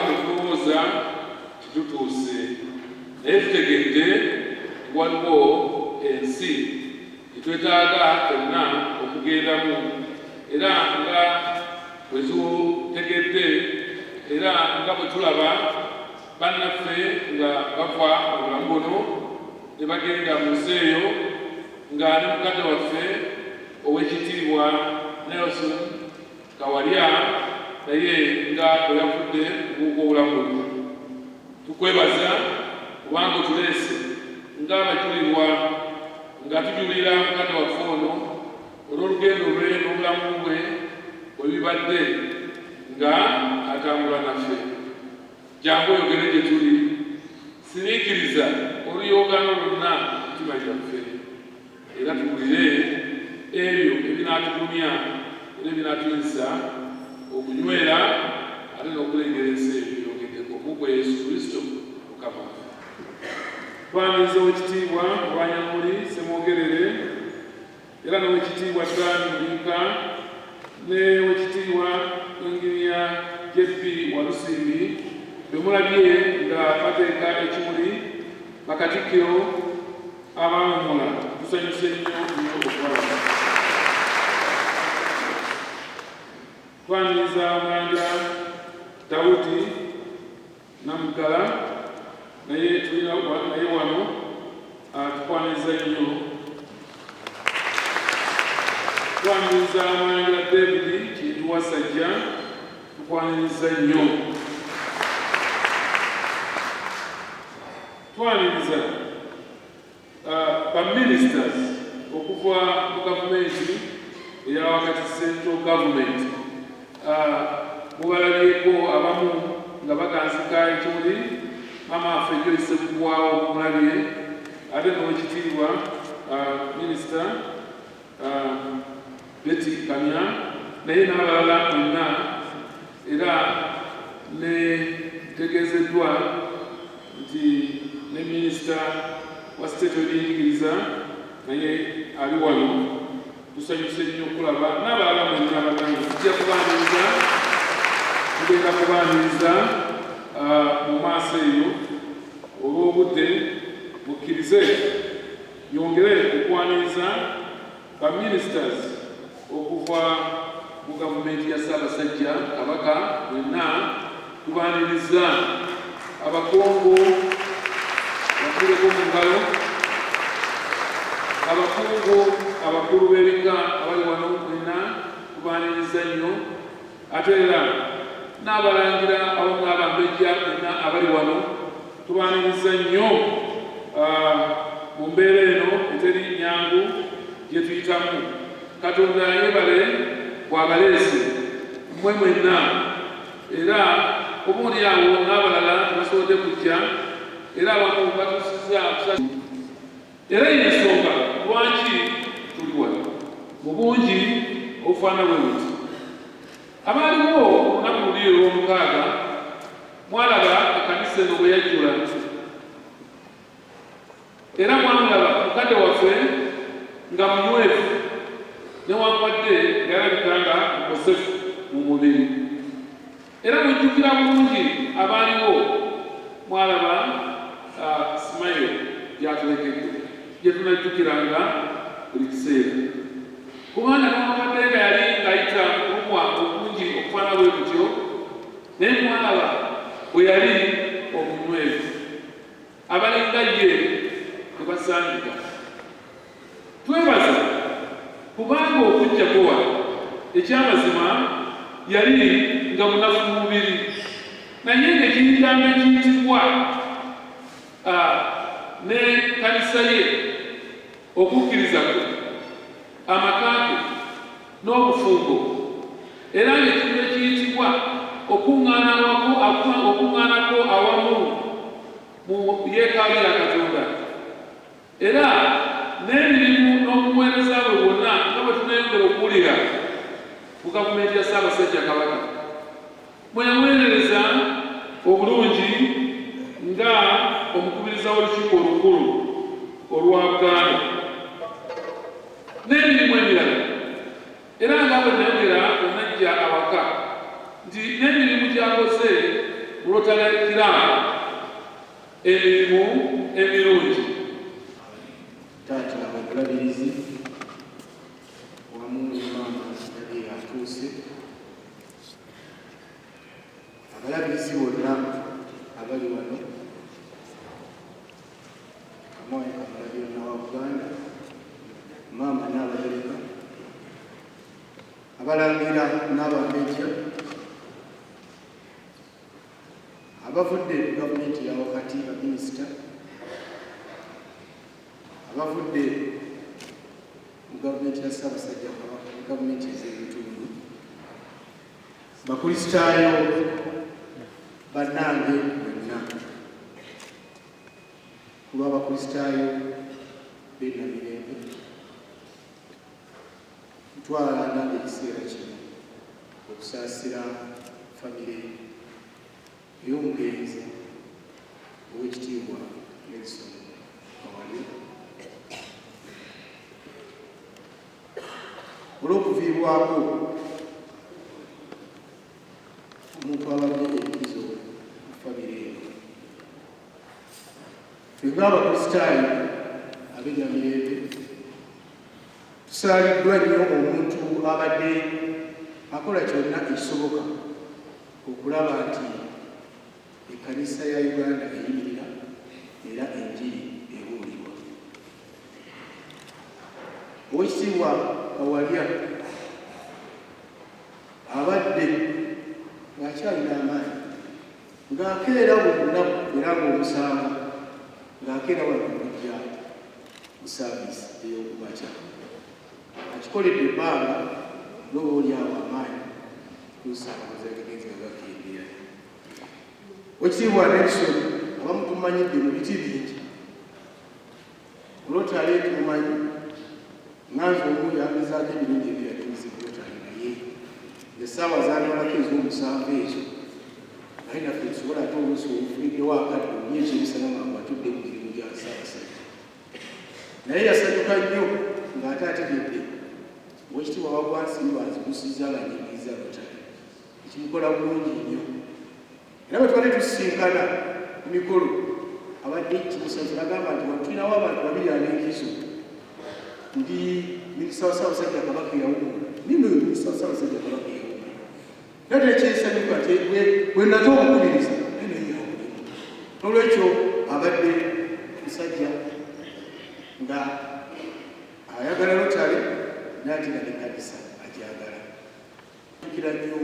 netulowooza titutuuse naye tutegedde waliwo ensi etwetaaga ffenna okugendamu era nga bwe tutegedde era nga bwe tulaba bannaffe nga bafa obulamu buno ne bagenda mu nsi eyo nga ne mukadde waffe ow'ekitiibwa Nelson Kawalya naye nga bwe yafudde okubuuka obulamu buno. Tukwebaza kubanga otuleese ng'abajulirwa nga tujulira mukadde waffe ono olw'olugendo lwe n'obulamu bwe bwe bibadde nga atambula naffe. Jangu oyogere gye tuli, siniikiriza oluyogaano lwonna mitima gyaffe era tuwulire ebyo ebinaatugumya era ebinaatuyinza okunywera ate n'okulengera ensi ebyo byogeddeko mu gwe Yesu Kristo Mukama waffe. Twaniriza ow'ekitiibwa Lwanyamuli Ssemwogerere era n'ow'ekitiibwa Dani Muliika ne ow'ekitiibwa Inginiya JP Walusimbi bwe mulabye nga bateeka ekimuli bakatikkiro abaawummula. Tusanyuse nnyo okubalaba. Twaniriza Mwanja Dawudi Namugala naye tulina naye wano tukwaniriza nnyo. Twaniriza Mwanja David Kintu Wasajja tukwaniriza nnyo. Twaniriza ministers okuva mu gavumenti eya wakati central government mubalabyeko abamu nga bakansika ekimuli mama waffe Joyce Bugwawo mulabye ate n'owekitiibwa minisita Betty Kamya naye n'abalala bonna era ne tegeezeddwa nti ne minisita wa state w'ebyenjigiriza naye ali wano. Tusanyuse nnyo okulaba n'abalala mwenna abaganda tujja tugenda kubaaniriza mu maaso eyo olw'obudde bukkirize yongere okwaniriza baministers okuva mu gavumenti ya Ssaabasajja Kabaka mwenna tubaaniriza abakungu bakuleko mu ngalo abakungu abakulu b'ebika abali wano mwenna tubaaniriza nnyo ate era n'abalangira awamu n'abambejja mwenna abali wano tubaaniriza nnyo mu mbeera eno eteri nnyangu gye tuyitamu. Katonda yebale bw'abaleese mmwe mwenna era obuulirawo n'abalala tebasobodde kujja era abamu batusiza era y'ensonga lwaki tuli wano mu bungi obufaana bwe buti. Abaaliwo olunaku luli olw'omukaaga mwalaba ekkanisa eno bwe yajjula era mwamulaba mukadde waffe nga munywevu newankwadde yalabika nga mukosefu mu mubiri era mujjukira bulungi abaaliwo mwalaba Smile gyatulekedde gye tunajjukiranga buli kiseera kubanga newankwadde nga yali ng'ayita omwa obungi okufaana bwe butyo naye mwalaba bwe yali omunywevu abalinga ye tebasangika. Twebaza kubanga okujjako wano ekyamazima yali nga munafu mu mubiri naye ng'ekigambo ekiyitibwa ne kanisa ye okukkiriza kwe amakaage n'obufumbo era ng'ekintu ekiyitibwa okuŋŋaanako awamu mu yeekaalu ya Katonda era n'emirimu n'obuweereza bwe bwonna nga bwe tunayongera okuwulira mu gavumenti ya Ssaabasajja Kabaka mweyaweerereza obulungi nga omukubiriza w'olukiiko olukulu olwa Buganda n'emirimu emirala era nga bwe nayogera onajja awaka nti n'emirimu gy'akoze mu kulotalanikira emirimu emirungi. Taata abagulabirizi wamu n'Maama yali atuuse, abalabirizi bonna abali wano, Kamwanya Kamalabyonna wa Buganda, Maama n'Abagereka, abalangira n'Abambejja, abavudde mu gavumenti ya wakati, baminisita, abavudde mu gavumenti ya Ssaabasajja Kabaka, mu gavumenti ez'ebitundu, bakristaayo bannange mwenna, kuba abakristaayo b'ennamirembe, ntwala nange ekiseera kino okusaasira famire ey'omugenzi ow'ekitiibwa Nelson Kawalya olw'okuviibwako omuntu abadde ebikizo mu famire eno. Ffe ng'abakristaayo ab'ennamirembe tusaaliddwa nnyo omuntu abadde akola kyonna ekisoboka okulaba nti ekkanisa ya Uganda eyimirira era enjiri ebuulirwa. Oweekitiibwa Kawalya abadde ng'akyalina amaanyi, ng'akeera buli lunaku era ng'omusanga ng'akeera wano okujja mu saaviisi ey'okumakya. Akikoledde ebbanga n'oba olyawo amaanyi tusaabaza gagenzi nga gakendeera. Oweekitiibwa Nelson abamu tumanyidde mu biti bingi, Rotary tumumanyi, Nganzi omu yangezaako emirundi ebiri atumiza Rotary naye essaawa zaanalako ez'omusanvu ezo naye naffe tusobola ate oluusi olufuliddewo akadde omunye ekyemisana mangu atudde mu mirimu gya Ssaabasajja. Naye yasanyuka nnyo ng'ate ategedde Oweekitiibwa Wagwansimba azigusizza ng'anyigiriza Rotary, ekimukola bulungi nnyo. Era bwe twali tusisinkana ku mikolo abadde kimusanze agamba nti watulinawo abantu babiri ab'enkizo, ndi minisita wa Ssaabasajja Kabaka eyawummula, nino oyo minisita wa Ssaabasajja Kabaka eyawummula. Era tekyesanyuka nti bwe nate omukubiriza naye naye yawulimu. N'olwekyo abadde musajja nga ayagala Rotary n'ate nga n'ekkanisa agyagala. Tujjukira nnyo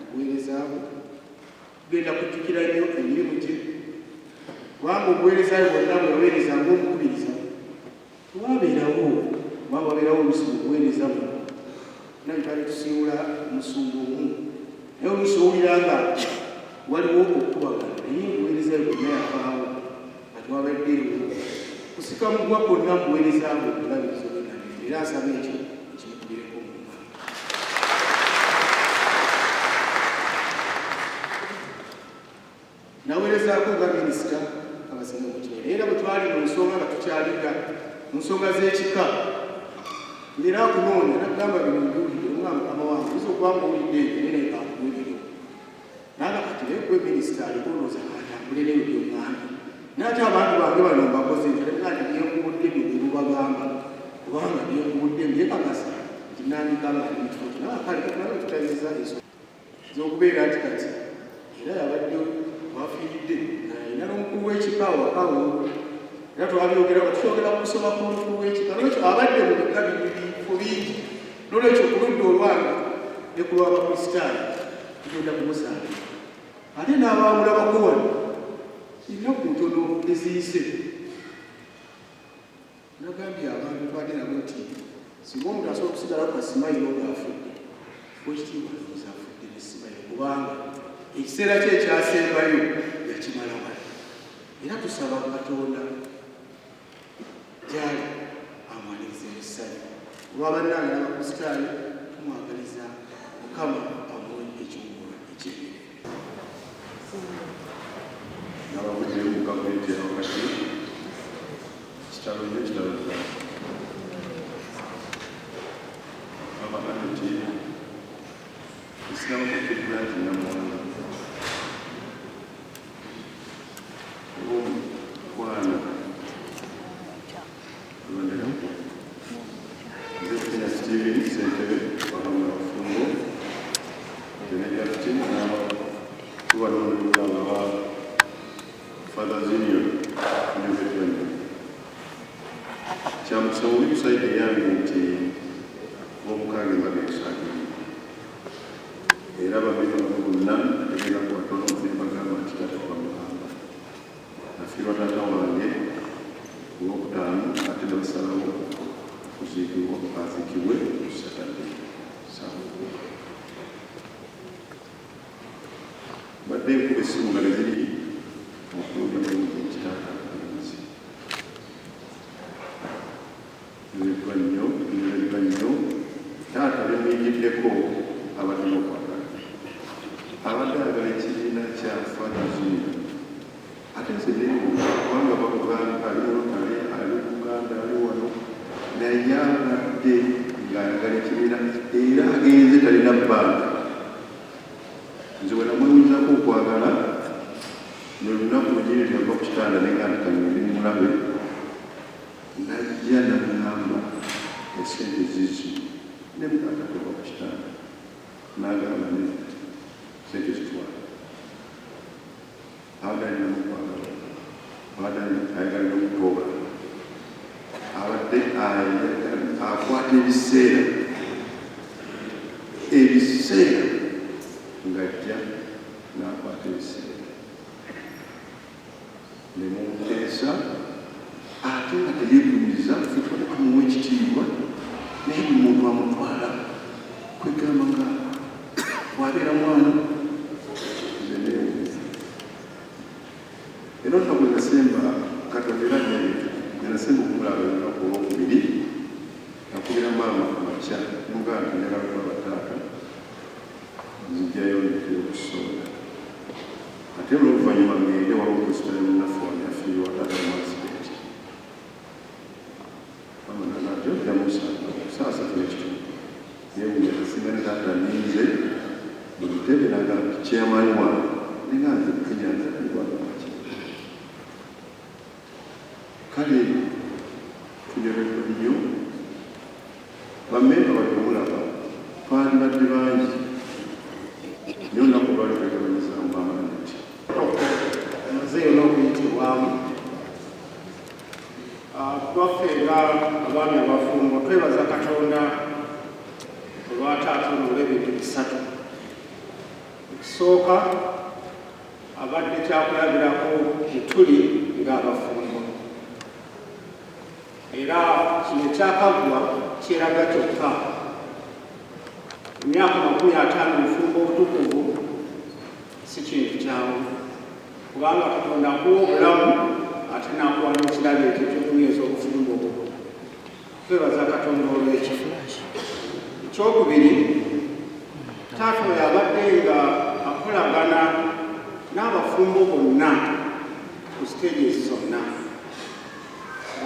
obuweereza bwe, tugenda kujjukira nnyo emirimu gye, kubanga obuweereza bwe bwonna bwe yaweereza ng'omukubiriza twabeerawo, kubanga wabeerawo oluusi mu buweereza bwe naye twali tusiibula omusumba omu, naye oluusi owulira nga waliwo okukubagana, naye obuweereza bwe bwonna yavaawo nga twabaddeewo kusika mugwa kwonna mu buweereza bwe obulabirizo bw'ennamirembe. Era asaba ekyo ekimukubireko mu ngalo. Naweerezaako nga minisita abasinga mu kibiina, era bwe twali mu nsonga nga tukyaliga mu nsonga z'ekika, ngera kunoonya nagamba bino mbiwulire, omwami Mukama wange oyinza okuba ng'owulidde ebyo naye kankubuulire. Naga kati naye gwe minisita aliko olowooza atambule n'ebyo by'oŋŋambye, n'ate abantu bange bano mbakoze nga nti byenkubudde byo bye bubagamba, kubanga byenkubudde byekakasa nti nandikanga ali mukifo kyo. Naye kale kati nawe tutayiriza ensonga z'okubeera nti kati era yabadde wafiiridde ng'alina n'omukulu w'ekika wakawo, era twabyogera nga tukyogera ku kusoma kw'omukulu w'ekika. N'olwekyo abadde mu bika bifo bingi, n'olwekyo ku ludda olwange ne ku lw'abakristaayo tugenda kumusaalira. Ate n'abaawula bakuwano ennaku ntono eziyise, nagambye abantu twali nabo nti singa omuntu asobola okusigala ku kasimayiro ng'afudde, Oweekitiibwa alowooza afudde ne simayiro, kubanga ekiseera kye ekyasembayo yakimala wala. Era tusaba Katonda gyali amwaniriza ebisanyu. Olw'abannange n'abakristaayo tumwagaliza Mukama amuwe ekiwummulo eky'ebire. N'abavugire mu gavumenti ya wakati kitalo nnyo kitalo abagamba nti esigama kukkiriza nti Namuwanga Bwana Kenya Steven Ssentebe wabafumbo Kenya Justin kuba n'olulala wa Fathers Union University kyamusawo website eyange nti omukange magesagi era babiri bonna egenda kuwatono nebagamba nti tata kwamugamba nafiirwa tata wange olwokutaano ate nebasalawo kuziikibwa azikibwe Saturday badde enkuba essimu nga neziri okulunda bulungi ekitaata abalenzi nzirwa nnyo taata bemuyingiddeko abadde okwagala abadde ayagala ekibiina kya Fathers Union ate nze kubanga bakuganda ali Rotary ali Buganda ali wano naye abadde ng'ayagala ekibiina era agenze talina bbanga nze bwe namwewunyizako okwagala nolunaku lwegiri tyava ku kitanda nenganikanyoni mulabe najja nagamba esente zizi nemukata kuva ku kitanda nagamba ne sente zitwala abadde namukwagala abadde ayagalira okutoba abadde akwata ebiseera ng'ajja n'akwata ebiseera ne mumuteesa ate nga teyeegumiriza amuwa ekitiibwa naye buli muntu amutwala kwegamba nga bwabeera mwana nze neewuliza era olunaku nasemba Katonda era nasemba okumulaba olunaku olwokubiri nakubira maama ku makya mugaa nti njagala kuba bataata nzijjayo ndekera okusonda ate olwoluvannyuma ngende waliwo okusitale munafu wange afiirwa taata mu accident mama nanajo yamusanga saasa tunekitundu yeewunya nasinga ne taata ninze bulutebe nagala kyeyamaani wange nenga nze bukenyanza nalibwagaki kale tunyoleddwa nnyo bammemba bali omulaba twandibadde bangi nyo nnaku lwali twegabanyizamu amaneti amazeeyo n'okuyitibwamu twaffe nga abaami abafumbo twebaza Katonda olwataata olw'ebintu bisatu ekisooka abadde kyakulabirako tuli ng'abafumbo era kino ekyakaggwa kyeraga kyokka emyaka 50 bufumbo obutukuvu si kintu kyamu kubanga Katonda akuwa obulamu ate n'akuwa n'ekirabo ekyo ekyokunyweza obufumbo obwo twebaza Katonda olw'ekyo ekyokubiri taata oyo abadde nga akolagana n'abafumbo bonna ku siteegi zonna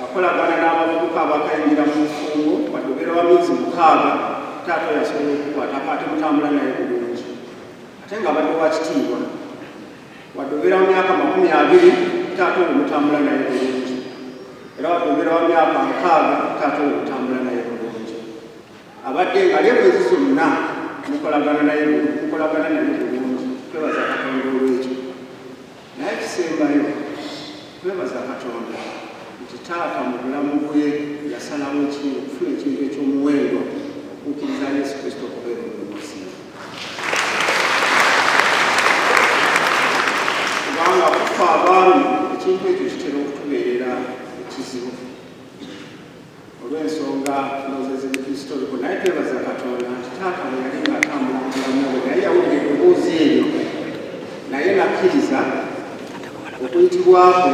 akolagana n'abavubuka abakayingira mu bufumbo badogera wa myezi 6 taata oyo asobola okukwata ate mutambula naye bulungi ate nga abadde wa kitiibwa wadogera mu myaka 20 taata oyo mutambula naye bulungi era wadogera wa myaka 6 taata oyo mutambula naye bulungi abadde nga lyebwezi zonna mukolagana naye bulungi twebaza Katonda olw'ekyo naye kisembayo twebaza Katonda nti taata mu bulamu bwe yasalawo okufuna ekintu ekyomuwendo okukkiriza Yesu Kristo okubeera omulokozi kubanga kufa abaami ekintu ekyo kitera okutubeerera ekizibu olw'ensonga nozezi kristoliko naye twebaza Katonda nti taata bwe yali ng'atambula mu bulamu bwe naye yawulira eddoboozi eryo naye nakkiriza okuyitibwakwe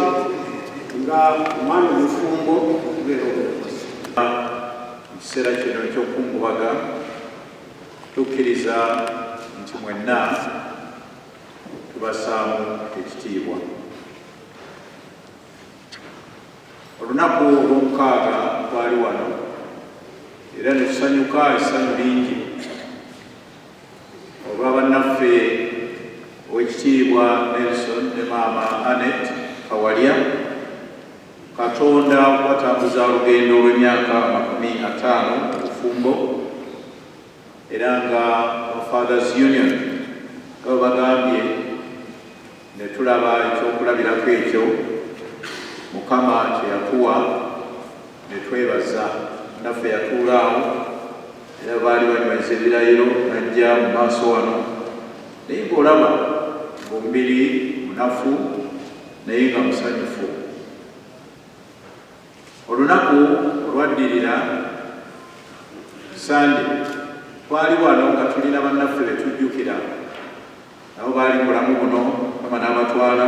nga omwana omufumbo okubeera obulokozi mu kiseera kino ekyokungubaga tukkiriza nti mwenna tubasaamu ekitiibwa olunaku olw'omukaaga twali wano era ne tusanyuka essanyu lingi olwa bannaffe ow'ekitiibwa Nelson ne maama Annette Kawalya Katonda watambuza olugendo olw'emyaka 50 mu bufumbo era nga Fathers Union nga bagambye ne tulaba ekyokulabirako ekyo Mukama kye yatuwa ne twebaza naffe yatuulaawo era baali banyumiriza ebirayiro najja mu maaso wano naye ng'olaba ng'omubiri munafu naye nga musanyufu. Olunaku olwaddirira Sande twali wano nga tulina bannaffe be tujjukira nabo baali mulamu buno Mukama n'abatwala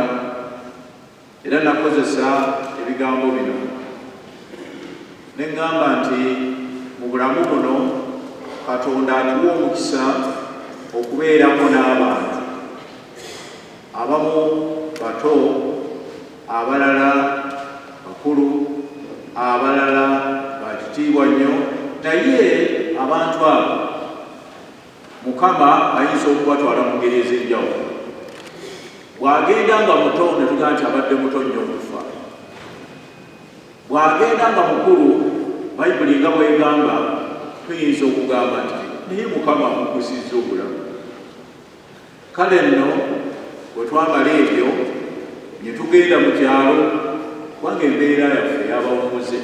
era nakozesa ebigambo bino ne ŋŋamba nti mu bulamu buno Katonda atuwa omukisa okubeerako n'abantu abamu bato abalala bakulu abalala bakitiibwa nnyo naye abantu abo Mukama ayinza okubatwala mu ngeri ez'enjawulo. Bw'agenda nga muto ne tugaa nti abadde muto nnyo okufa, bw'agenda nga mukulu Bayibuli nga bw'egamba tuyinza okugamba nti naye Mukama amukuzizza obulamu. Kale nno bwe twamala ebyo ne tugenda mu kyalo kubanga embeera yaffe y'abawumuze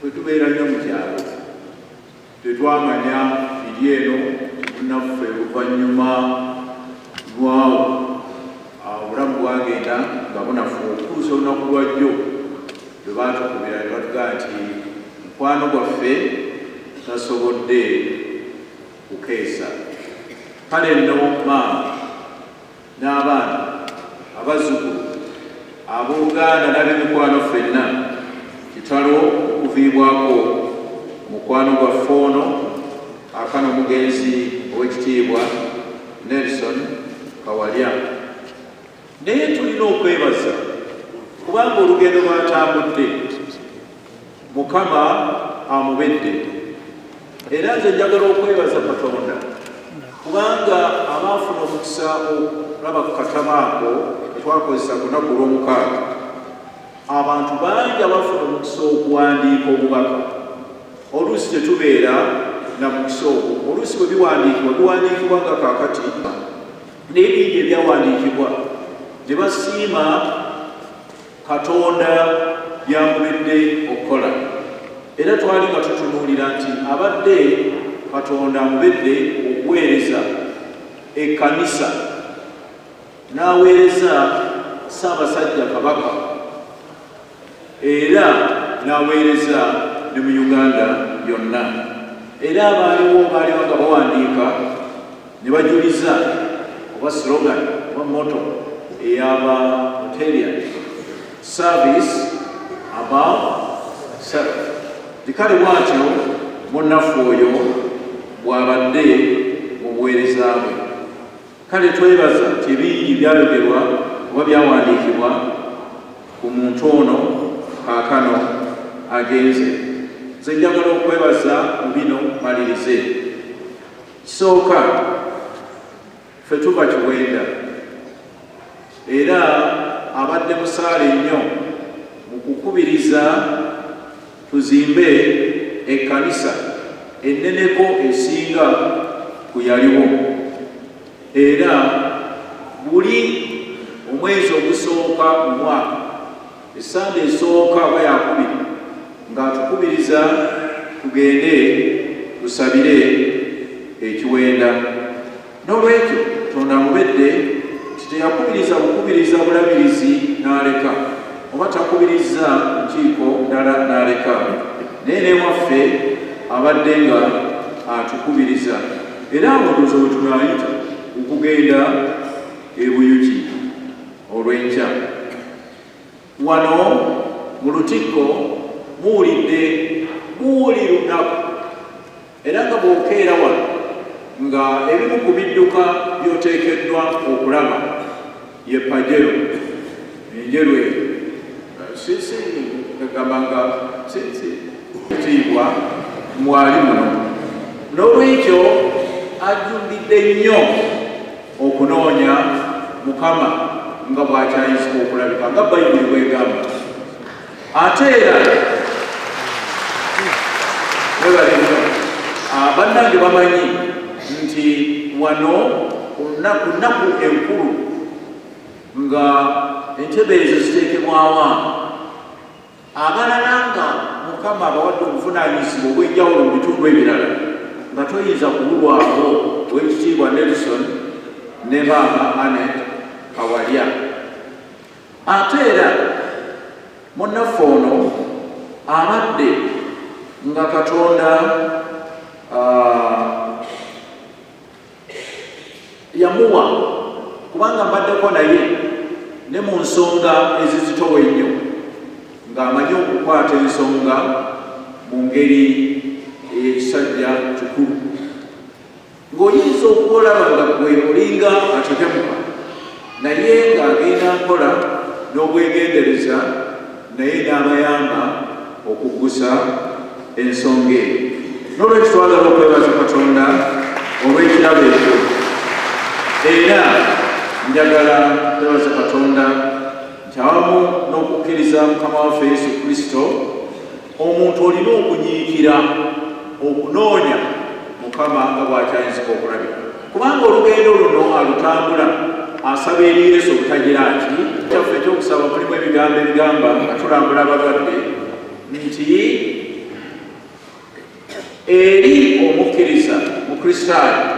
bwe tubeera nnyo mu kyalo tetwamanya biri eno naffe oluvannyuma lwawo obulamu bwagenda nga bunafu okutuusa olunaku lwajjo lwe baatukubira ne batugaa nti mukwano gwaffe tasobodde kukeesa. Kale nno maama n'abaana abazzukulu abooluganda n'ab'emikwano ffenna kitalo okuviibwako mukwano gwaffe ono akano omugenzi ow'ekitiibwa Nelson Kawalya. Naye tulina okwebaza kubanga olugendo lwatambudde Mukama amubedde era nze njagala okwebaza Katonda kubanga abaafuna omukisa okulaba ku katabo ako twakozesa ku lunaku olw'omukaaga abantu bangi abafuna omukisa okuwandiika obubaka. Oluusi tetubeera na mukisa ogwo, oluusi bwe biwandiikibwa nga kaakati n'ebingi ebyawandiikibwa ne basiima Katonda byamubedde okukola era twali nga tutunuulira nti abadde Katonda amubedde okuweereza ekkanisa n'aweereza Ssaabasajja Kabaka era n'aweereza ne mu Uganda yonna era abaaliwo baaliwo nga bawandiika ne bajuliza oba slogan oba motto ey'aba Rotarian service above self. Kale bwatyo munnaffe oyo bw'abadde mu buweereza bwe. Kale twebaza nti ebingi byayogerwa oba byawandiikibwa ku muntu ono kaakano agenze. Nze njagala okwebaza mu bino malirize. Kisooka ffe tuva Kiwenda era abadde musaale nnyo mu kukubiriza tuzimbe ekkanisa enneneko esinga ku yaliwo era buli omwezi ogusooka mu mwaka essande esooka oba yakubiri ng'atukubiriza tugende tusabire ekiwenda. N'olwekyo Katonda amubedde teyakubiriza bukubiriza bulabirizi n'aleka oba takubiriza nkiiko ndala n'aleka naye n'ewaffe abadde nga atukubiriza era amutuuza bwe tunaayita okugenda ebuyuki olw'enkya. Wano mu Lutikko muwulidde buli lunaku era nga bw'okeera wano nga ebimu ku bidduka by'oteekeddwa okulaba ye Pajero enjeru eyo agamba nga kitiibwa mwali muno. N'olwekyo ajjumbidde nnyo okunoonya Mukama nga bwakyayinza okulabika nga bayibuli bwegamba. Ate era bannange bamanyi nti wano ku nnaku enkulu nga entebe ezo ziteekebwawa abalala nga Mukama abawadde obuvunaanyizibwa obw'enjawulo mu bitundu ebirala nga toyinza kubulwako Oweekitiibwa Nelson ne Maama Anet Kawalya. Ate era munnaffe ono abadde nga Katonda yamuwa, kubanga mbaddeko naye ne mu nsonga ezizitowa ennyo ng'amanyi okukwata ensonga mu ngeri ey'ekisajja kikulu, ng'oyinza okulaba nga gwe olinga atetemuka naye ng'agenda nkola n'obwegendereza naye n'abayamba okuggusa ensonga eyo. N'olwekyo twagala okwebaza Katonda olw'ekirabo ekyo, era njagala kwebaza Katonda nti awamu n'okukkiriza Mukama waffe Yesu Kristo, omuntu olina okunyiikira okunoonya Mukama nga bw'akyayinzika okulabika, kubanga olugendo luno alutambula asaba eriireso obutagira ki kyaffe ekyokusaba mulimu ebigambo ebigamba nga tulambula abalwadde nti eri omukkiriza mu Kristaayo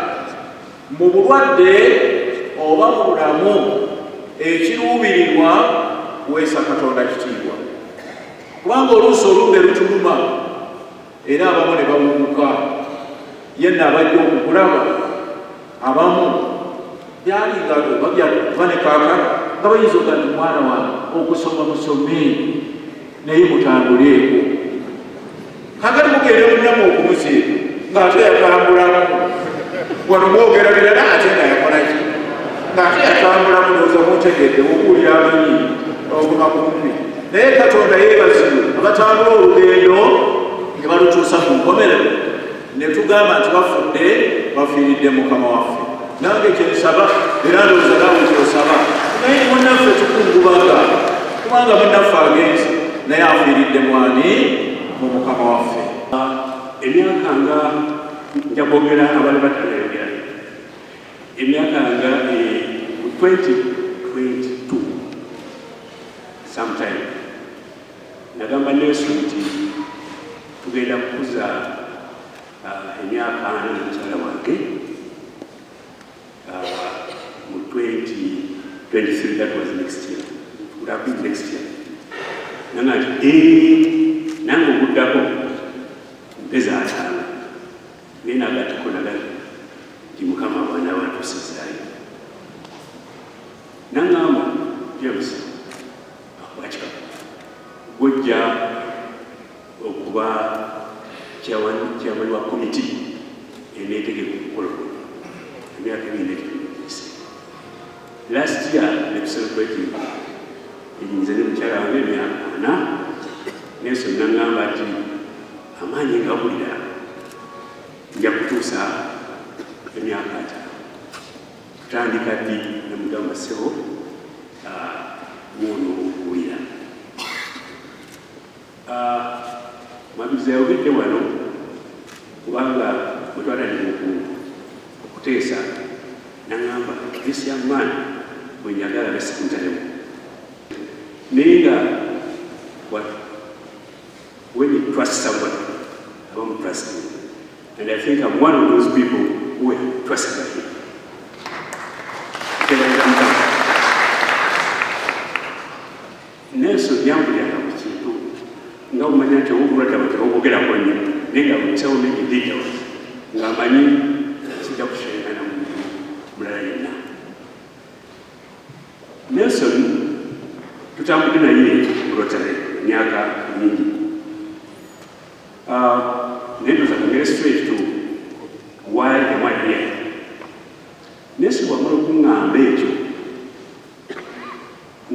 mu bulwadde oba mu bulamu ekiruubirirwa kuweesa Katonda kitiibwa, kubanga oluusi olumbe lutuluma era abamu ne bawunguka. Yenna abajja okukulaba abamu byali nga bane kaakala nga bayinza oga nti mwana wange okusoma musome naye mutambuleeko. Kakati mugende munnamu okumusiiba ng'ate yatambulamu wano mwogerabirana ate nga yakolaki ng'ate yatambulamu ndowooza mutegedde okuwulira amanyi okuma ku mumbi. Naye Katonda yeebazibwe abatambula olugendo ne balutuusa ku nkomerero ne tugamba nti bafudde bafiiridde Mukama waffe. Nange kyensaba era ndowooza naawe kyosaba, naye munnaffe tukungubaga kubanga munnaffe agenze naye afiiridde mwani mu Mukama waffe. Emyaka nga nja kwogera abali batanayogera, emyaka nga 2022 sometime nagamba Nelson nti tugenda kukuza emyaka n'omukyala wange mu 2023, that was next year, would have been next year. Nange oguddako mpeza ataano naye nagattako nagala nti Mukama bw'anaaba atuusizaayo. Naŋŋamba James Bwakika gwojja okuba chairman wa komiti eneetegeka okukola emyaka ebiri n'ekituuse. Last year ne tucelebrating nze ne mukyala wange emyaka 4. Nelson naŋŋamba nti amaanyi nga wulira nja kutuusa emyaka 5. Tutandika ddi ne mugamba ssebo muno okuwulira. Mwabizi yayogedde wano kubanga bwetwatandika okuteesa naŋŋamba this young man bwe njagala besikuntalemu naye nga when you trust somebody, I don't trust him. And I think I'm one of those people who are trusted by him. Nelson yambulira ku kintu nga omanya nti obulwadde bwetebwogerako nnyo naye nga butsewo n'ebidetails ng'amanyi kijja kushengana muntu mulala yenna. Nelson tutambudde naye Rotary emyaka mingi. Naye tuzakugere straight to why am I here. Nelson wamala okuŋŋamba ekyo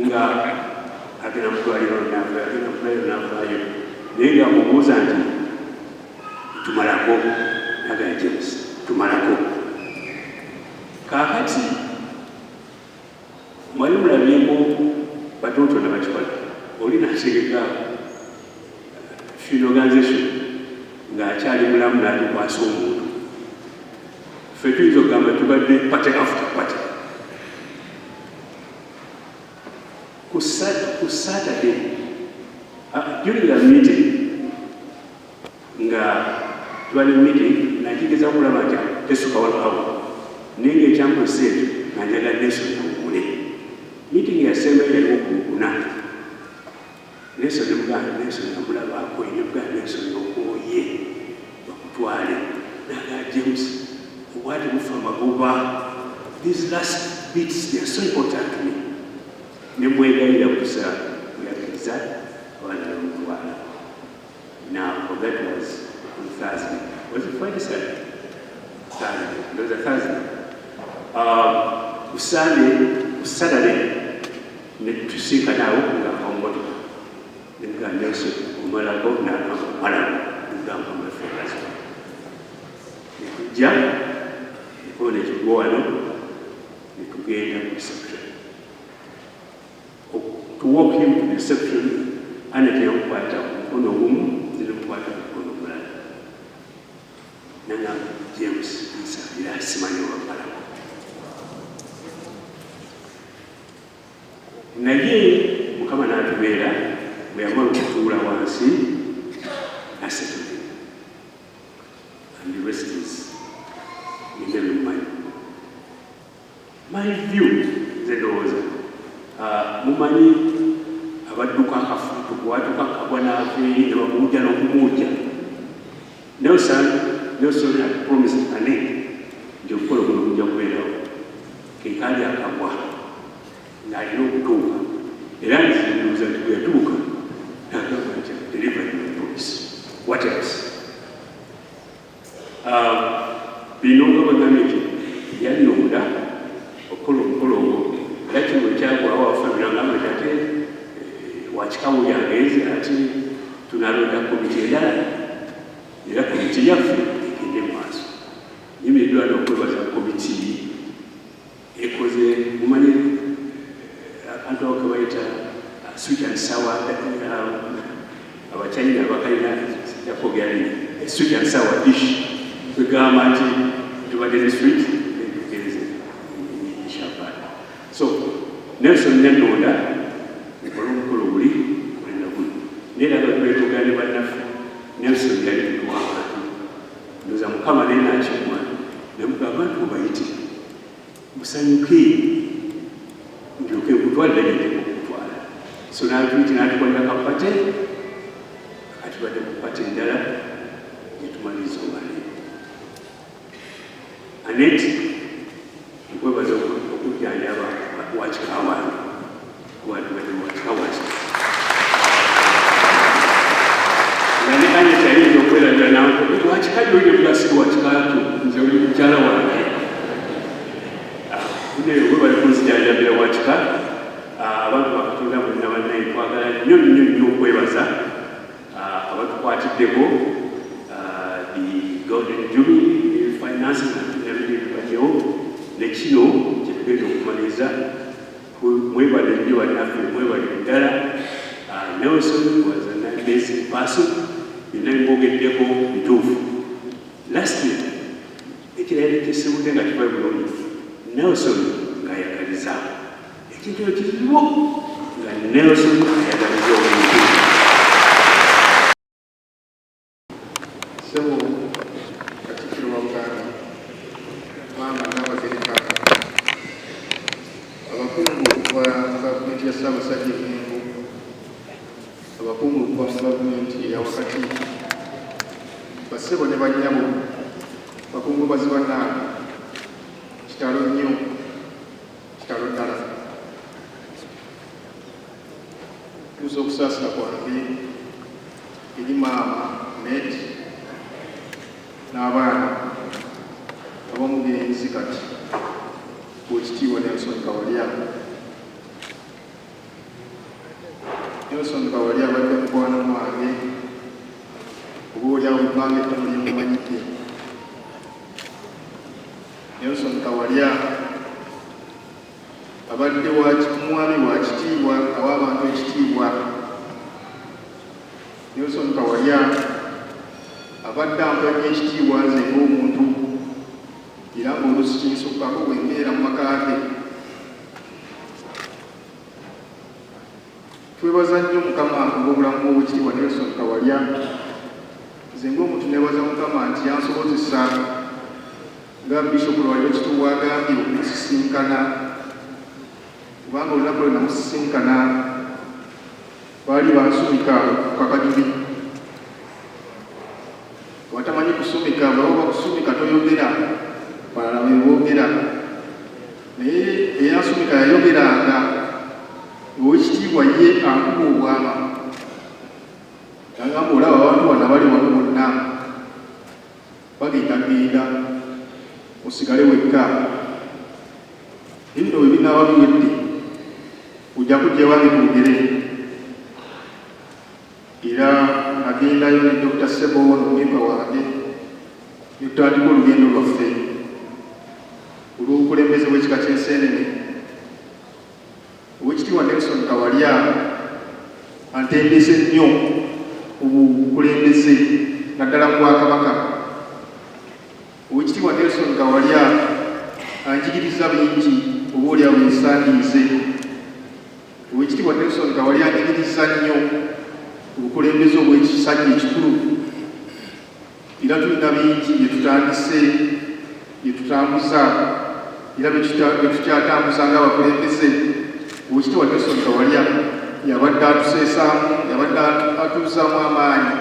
nga agenda mutwaliro navaayo naye nga mubuuza nti tumalako nagaya James tumalako. Kaakati mwali mulabyemu Tegeka funeral organization ng'akyali mulamu n'alikwasa omuntu. Ffe tuyinza okugamba tubadde party after party. Ku Saturday, during the meeting, nga tubali meeting, nakigeza okulaba nti tesuka walawo. Naye ng'ekyankozesa ekyo nga njagala Nelson awummule. Meeting yasembayo yaliwo ku Lwokuna. Nelson amulabaako ennyo bwa Nelson okwoye bakutwale n'agala James obwati bufa amagoba. These last bits, they are so important to me. Ne mwegayira kusa kuyakiriza abaana n'omutwala. Now, that was on Thursday. Was it Friday, Saturday? Saturday. It was a Thursday. Saturday, tusiika naawo nga kamumotoka. Nga Nelson omalago n'akamalago ngamba mafeerazo. Nekujja, nekona ekigwa wano, netugenda mu reception. To walk him to the reception, Annette yamukwata omukono ogumu, zinamukwata omukono omulala. Nanga James nsabira simanyi owamalago. Naye Mukama n'atubeera bwe yamala okutuula wansi asetule. And the rest is mumanyi. My view nze ndowooza mumanyi abadduka akafuutu bwatuka kabwa n'aveeri ne bamuwujja n'okumuwujja. Nelson had promised Annette nti okukola okuno kujja kubeerawo. Ke kaali akagwa ng'alina okutuuka. Era nzindowooza nti bwe yatuuka n'agamba nti delivery my promise. What else? Bino nga bagambye nti yannonda okukola omukolo ogwo. Era kino ekyagwawo wafamira ngamba nti ate wakikawo yangenze ati tunalonda komiti endala. Era komiti yaffe egende mu maaso. Nyimiddwa n'okwebaza komiti ekoze mumanyi akantu ako kebayita sweet and sour abachina bakalina yakogerani sweet and sour dish kwegamba nti tubadde ne sweet netugereze champagne. So Nelson yannonda ekola omukolo guli kulina guli naye laga twetugana ne bannaffe Nelson yali mutuwabantu ndoza Mukama naye nakimwa namugamba nti obayite musanyuke ndyoke nkutwalira gyendeka okutwala. So n'atuyita n'atukolera kapate atubadde ku pate endala gyetumaliriza omale. Annette nkwebaza okujjanjaba wakikawange watubadde wakikawange. Nga ne Annette ayinza okwerabira nawe wakikajja olyo tulasika wakikatu nze oli mukyala wange. Webali kunzijjanjabira wakika abantu bakatonda mwenna bannaye twagala nnyo okwebaza abatukwatiddeko the Golden Jubilee finance nabidibaddewo ne kino kyetugenda okumaliriza. Mwebale nnyo bannaffe mwebale ddala. Nelson was an amazing person. Byonna bimwogeddeko bituufu. Last year ekirayiro kyesibudde nga kiba bulungi. Nelson ng'ayagaliza ekintu ekiriwo nga Nelson ayagaliza omuntu. Sebo Katikkiro wa Buganda, Maama n'abagereka, abakungu okuva mu gavumenti ya Ssaabasajja Mengo, abakungu okuva mu gavumenti eya wakati, bassebo ne bannyabo, bakungubazi bannaabwe, kitalo nnyo, kitalo ddala. Tuusa okusaasira kwange eri maama Annette n'abaana ab'omugenzi kati Oweekitiibwa Nelson Kawalya. Nelson Kawalya abadde mukwano mwange oboolyawo mubbanga ettono lyemumanyidde. Nelson Kawalya abadde mwami wa kitiibwa aw'abantu ekitiibwa Nelson Kawalya abadde ampanya ekitiibwa nze ng'omuntu era ng'oluusi kinsukkako bwe mbeera mu maka ge. Twebaza nnyo Mukama olw'obulamu bw'Oweekitiibwa Nelson Kawalya. Nze ng'omuntu neebaza Mukama nti yansobozesa nga Bishop Lwali Ekituuwa agambye okumusisinkana, kubanga olunaku lwe namusisinkana baali bansumika ku Kakajuli. Watamanyi kusumika, bw'oba bakusumika toyogera, balala be boogera. Naye eyansumika yayogeranga, Oweekitiibwa ye ankuba obwama. Yagamba olaba abantu bano abali wano bonna bagendagenda, osigale wekka. Ebino bwe binaaba biwedde, ojja kujja ewange twogere. Era agendayo ne Dr. Sebo n'omuyimba wange ne tutandika olugendo lwaffe olw'obukulembeze bw'ekika ky'Enseenene. Oweekitiibwa Nelson Kawalya antendese nnyo obukulembeze naddala mu Bwakabaka. Oweekitiibwa Nelson Kawalya anjigiriza bingi oboolyawo ensandiize. Oweekitiibwa Nelson Kawalya anjigiriza nnyo obukulembeze obw'ekisajja ekikulu. Era tulina bingi bye tutandise, bye tutambuza era bye tukyatambuza ng'abakulembeze. Oweekitiibwa Nelson Kawalya yabadde atuseesaamu, yabadde atuuzaamu amaanyi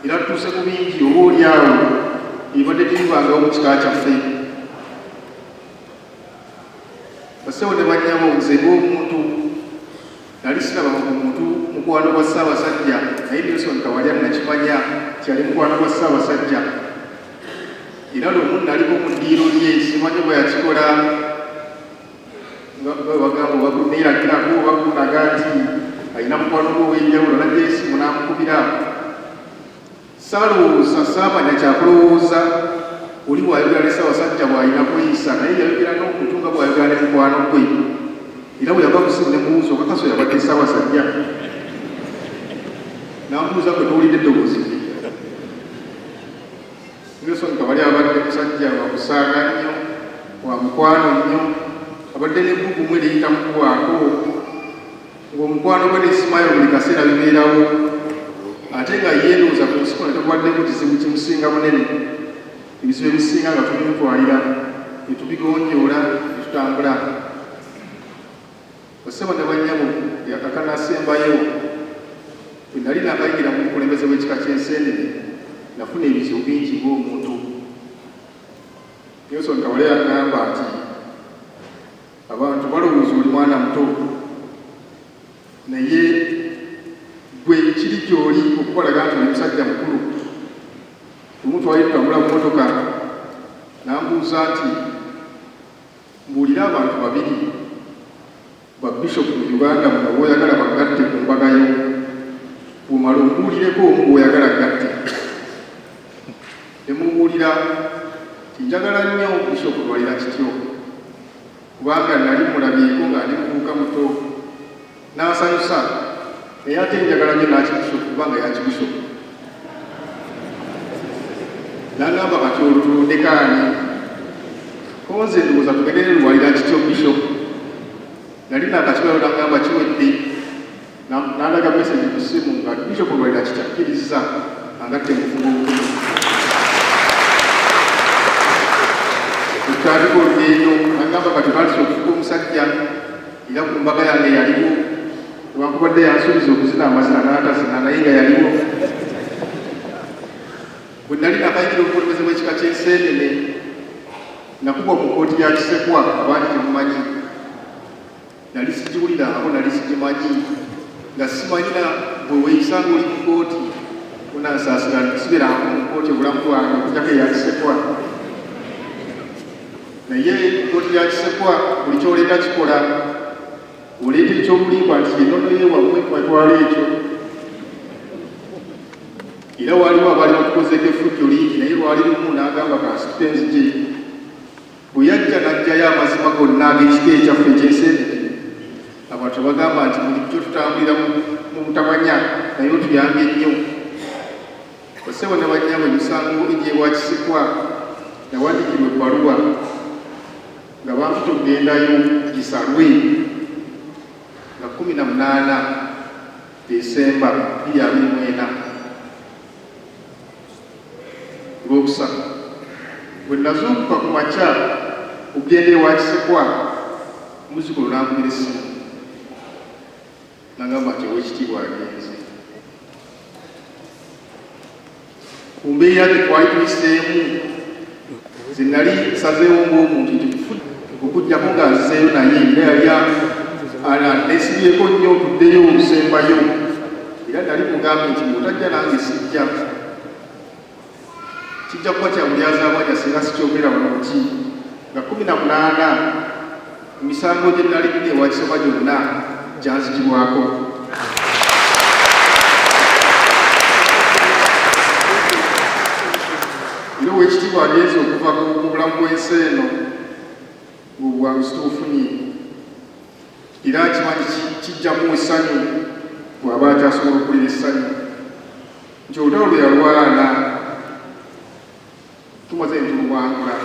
era tutuuse ku bingi oboolyawo ebibadde tebibangawo mu kika kyaffe. Bassebo ne bannyabo, nze ng'omuntu nali siraba ku muntu mukwano gwa Ssaabasajja, naye Nelson Kawalya nakimanya kyali mukwano gwa Ssaabasajja. Era lumu naliko mu ddiiro lye, simanyi bwe yakikola, bagamba bakuneeragirako bakunaga nti alina mukwano gwe ow'enjawulo, najja esimu n'amukubira. Saalowooza, saamanya kyakulowooza, oli bw'ayogera ne Ssaabasajja bw'alina kweyisa, naye yayogera n'omuntu nga bw'ayogera ne mukwano gwe. Era bwe yava kusimu ne mubuuza okakaso yabadde Ssaabasajja. N'ambuuza gwe towulidde eddoboozi lye. Nelson Kawalya abadde musajja wakusaaga nnyo, wa mukwano nnyo, abadde n'ebbugu mwe liyitamukuwaako, ng'omukwano gwe n'esimayo buli kaseera bibeerawo, ate nga yeerowooza ku nsi kuno tekubaddeko kizibu kimusinga bunene. Ebizibu ebisinga nga tubimutwalira, ne tubigonjoola, ne tutambula. Bassebo ne bannyabo, akanasembayo bwe nali nakayigira mu bukulembeze bw'ekika ky'Enseenene, nafuna ebizibu bingi ng'omuntu. Nelson Kawalya yagamba nti abantu balowooza oli mwana muto, naye gwe kiri gy'oli okubalaga nti oli musajja mukulu. Lumu twali tutambula mu mmotoka, n'ambuuza nti mbuulira abantu babiri ba Bishop mu Uganda muno bw'oyagala bagatte ku mbagayo, bw'omala ombuulireko omu bw'oyagala gatte. Ne mubuulira nti njagala nnyo Bishop Lwalira Kityo, kubanga nali mulabyeko nga ndi muvubuka muto, n'asanyusa, naye ate njagala nnyo n'akibishop kubanga yakibishop. N'agamba kati olutulondeko ani? Ko nze ndowooza tugendere Lwalira Kityo Bishop. Nali nakakibalo n'agamba kiwedde, n'alaga message ku ssimu nga Bishop Lwalira Kityo akkiriza angatte muvubuka. Tutandika olugendo, n'agamba kati baatisa okufuka omusajja, era ku mbaga yange yaliwo, newankubadde yansuubiza okuzina amazina n'atazina naye nga yaliwo. Bwe nali nakayigira obukulembeze bw'ekika ky'Enseenene, nakubwa mu kkooti ya Kisekwa, abangi temumanyi. Nali sigiwulirangako, nali sigimanyi, nga simanyina bwe weeyisa ng'oli mu kkooti onansaasira sibeerangako mu kkooti obulamu bwange okugyako eya Kisekwa. Naye kkooti ya Kisekwa buli kyoleeta kikola, oleeta ekyobulimba nti ennono yeewamwe twatwala ekyo. Era waliwo abaali batukozeeko effujjo lingi, naye lwali lumu n'agamba kansitupe nzije. Bwe yajja n'aggyayo amazima gonna ag'ekika ekyaffe eky'Enseenene, abantu bagamba nti bulijjo tutambulira mu butamanya naye otuyambye nnyo. ssebo ne banyabo emisango egy'ebwakisikwa yawandiikirwa ebbaluwa nga banfuta okugendayo gisalwe nga 18 Desemba 2024 Olwokusatu bwe nazuukuka ku makya okugenda ewakisikwa muzzukulu n'ankubira essimu n'agamba nti Oweekitiibwa agenze. Ku mbeera gye twali tuyiseemu ze nali nsazeewo ng'omuntu nti okuggyako ng'azizeeyo naye era yali neesibyeko nnyo tuddeyo olusembayo era nali mugambye nti bw'otajja nange sijja kijja kuba kya buli azaabwaja singa sikyogera bulungi nga 18 emisango gye nali nina ewakisoma gyonna gyanzigibwako. Era Oweekitiibwa agenze okuva ku bulamu bw'ensi eno ng'obwangu situbufunye era kimanyi kijjamu essanyu bw'aba akyasobola okulira essanyu nti olutalo lwe yalwana tumaze ne tuluwangula.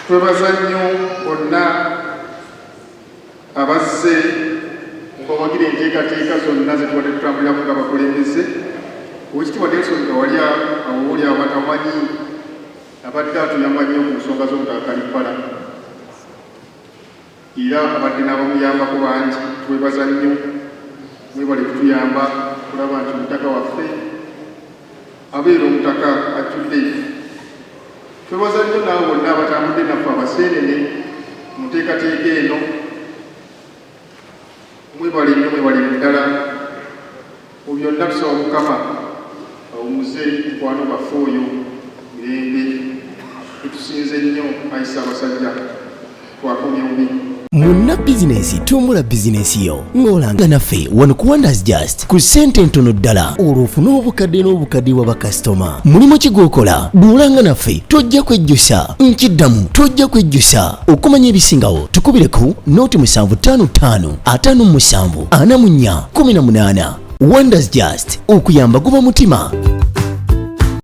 Twebaza nnyo bonna abazze bawagira enteekateeka zonna ze tubadde tutambuliramu nga bakulembeze. Oweekitiibwa Nelson nga wali awo oli abatamanyi abadde atuyamba nnyo ku nsonga z'obutakalipala era abadde n'abamuyambako bangi. Twebaza nnyo, mwebale kutuyamba kulaba nti omutaka waffe abeera omutaka ajjudde. Twebaza nnyo naawe bonna abatambudde naffe abaseenene mu nteekateeka eno. Mwebale nnyo, mwebale ddala mu byonna tusaba Mukama awumuze mukwano baffe oyo mirembe etusinze nnyo ayisa abasajja twakomya obubi. Munna bizinesi tumbula bizinesi yo ng'olanga naffe wano ku Wonders Just ku ssente ntono ddala olwofuna obukadde n'obukadde bwa bakasitoma. Mulimu ki gw'okola? Duulanga naffe tojja kwejjusa, nkiddamu tojja kwejjusa. Okumanya ebisingawo tukubire ku nooti 755 57 44 18. Wonders Just okuyamba guba mutima.